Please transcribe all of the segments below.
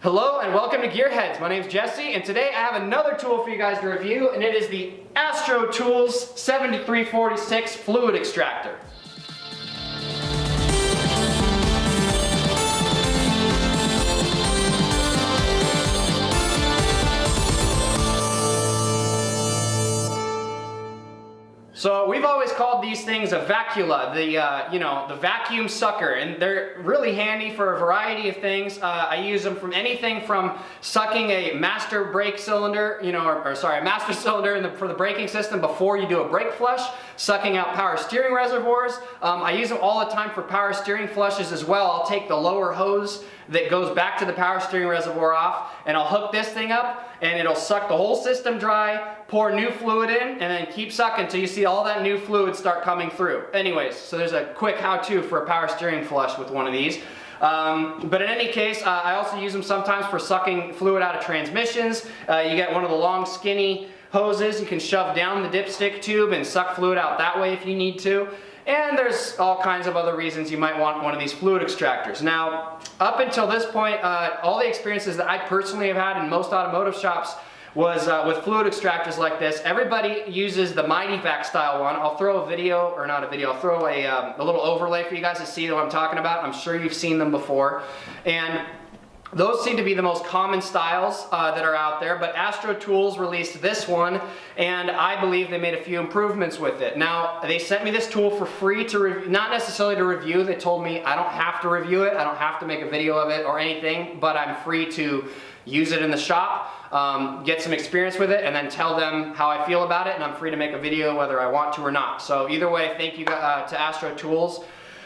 Hello and welcome to GearHeads. My name is Jesse and today I have another tool for you guys to review, and it is the Astro Tools 7346 Fluid Extractor. So we've always called these things a vacula, the vacuum sucker, and they're really handy for a variety of things. I use them from anything from sucking a master brake cylinder, a master cylinder for the braking system before you do a brake flush, sucking out power steering reservoirs. I use them all the time for power steering flushes as well. I'll take the lower hose that goes back to the power steering reservoir off, and I'll hook this thing up, and it'll suck the whole system dry, pour new fluid in, and then keep sucking until you see all that new fluid start coming through. Anyways, so there's a quick how-to for a power steering flush with one of these. But in any case, I also use them sometimes for sucking fluid out of transmissions. You get one of the long skinny hoses you can shove down the dipstick tube and suck fluid out that way if you need to. And there's all kinds of other reasons you might want one of these fluid extractors. Now, up until this point, all the experiences that I personally have had in most automotive shops was with fluid extractors like this. Everybody uses the Mighty Vac style one. I'll throw a video, or not a video, I'll throw a little overlay for you guys to see what I'm talking about. I'm sure you've seen them before. And those seem to be the most common styles that are out there, but Astro Tools released this one, and I believe they made a few improvements with it. Now, they sent me this tool for free to not necessarily to review. They told me I don't have to review it, I don't have to make a video of it or anything, but I'm free to use it in the shop, get some experience with it, and then tell them how I feel about it, and I'm free to make a video whether I want to or not. So either way, thank you to Astro Tools.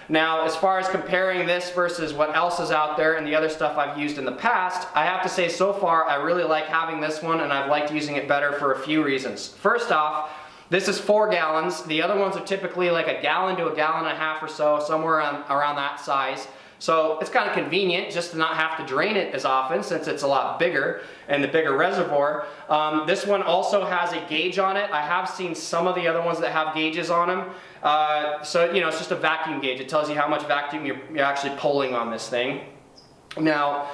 Now, as far as comparing this versus what else is out there and the other stuff I've used in the past, I have to say so far I really like having this one, and I've liked using it better for a few reasons. First off, this is 4 gallons. The other ones are typically like a gallon to a gallon and a half or so, somewhere around that size. So it's kind of convenient just to not have to drain it as often since it's a lot bigger and the bigger reservoir. This one also has a gauge on it. I have seen some of the other ones that have gauges on them. So it's just a vacuum gauge. It tells you how much vacuum you're actually pulling on this thing. Now,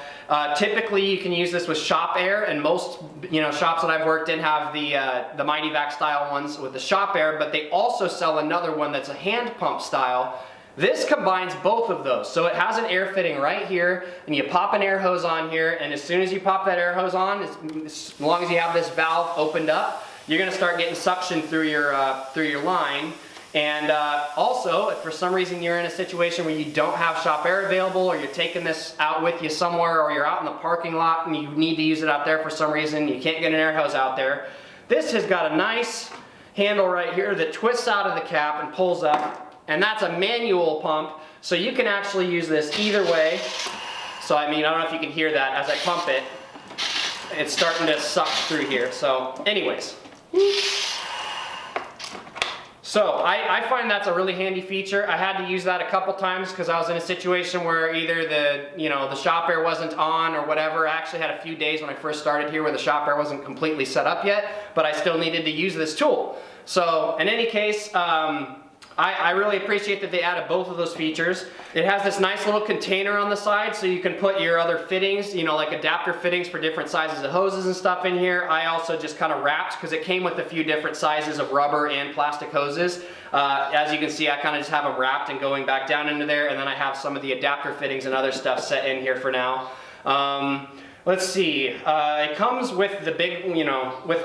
typically you can use this with shop air, and most shops that I've worked in have the Mighty Vac style ones with the shop air, but they also sell another one that's a hand pump style. This combines both of those. So it has an air fitting right here, and you pop an air hose on here, and as soon as you pop that air hose on, as long as you have this valve opened up, you're going to start getting suction through your line. And also, if for some reason you're in a situation where you don't have shop air available, or you're taking this out with you somewhere, or you're out in the parking lot and you need to use it out there for some reason, you can't get an air hose out there, this has got a nice handle right here that twists out of the cap and pulls up. And that's a manual pump, so you can actually use this either way. So I don't know if you can hear that as I pump it. It's starting to suck through here. So anyways. So I find that's a really handy feature. I had to use that a couple times because I was in a situation where either the shop air wasn't on or whatever. I actually had a few days when I first started here where the shop air wasn't completely set up yet, but I still needed to use this tool. So in any case, I really appreciate that they added both of those features. It has this nice little container on the side so you can put your other fittings, like adapter fittings for different sizes of hoses and stuff in here. I also just kind of wrapped, because it came with a few different sizes of rubber and plastic hoses. As you can see, I kind of just have them wrapped and going back down into there, and then I have some of the adapter fittings and other stuff set in here for now. Let's see, it comes with the big,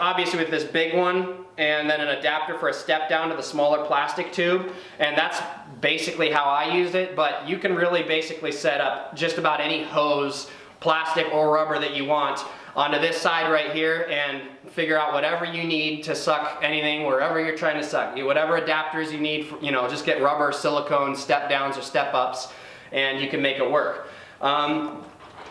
obviously with this big one, and then an adapter for a step down to the smaller plastic tube, and that's basically how I use it. But you can really basically set up just about any hose, plastic or rubber that you want onto this side right here and figure out whatever you need to suck anything wherever you're trying to suck. Whatever adapters you need, just get rubber, silicone, step downs or step ups, and you can make it work.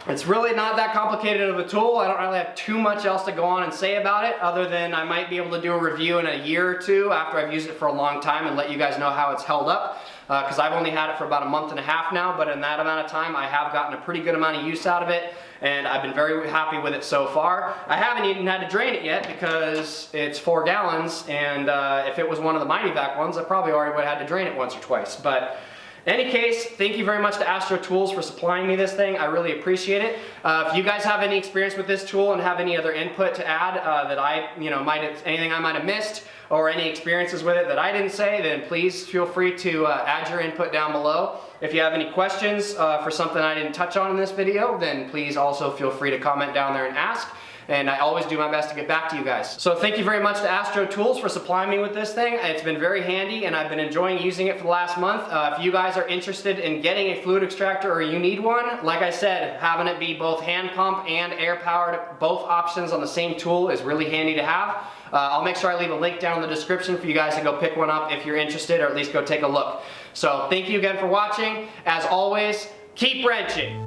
It's really not that complicated of a tool. I don't really have too much else to go on and say about it, other than I might be able to do a review in a year or two after I've used it for a long time and let you guys know how it's held up. Because I've only had it for about a month and a half now, but in that amount of time I have gotten a pretty good amount of use out of it, and I've been very happy with it so far. I haven't even had to drain it yet because it's 4 gallons, and if it was one of the Mighty Vac ones, I probably already would have had to drain it once or twice. But In any case, thank you very much to Astro Tools for supplying me this thing. I really appreciate it. If you guys have any experience with this tool and have any other input to add that anything I might have missed, or any experiences with it that I didn't say, then please feel free to add your input down below. If you have any questions for something I didn't touch on in this video, then please also feel free to comment down there and ask. And I always do my best to get back to you guys. So thank you very much to Astro Tools for supplying me with this thing. It's been very handy and I've been enjoying using it for the last month. If you guys are interested in getting a fluid extractor or you need one, like I said, having it be both hand pump and air powered, both options on the same tool is really handy to have. I'll make sure I leave a link down in the description for you guys to go pick one up if you're interested, or at least go take a look. So thank you again for watching. As always, keep wrenching.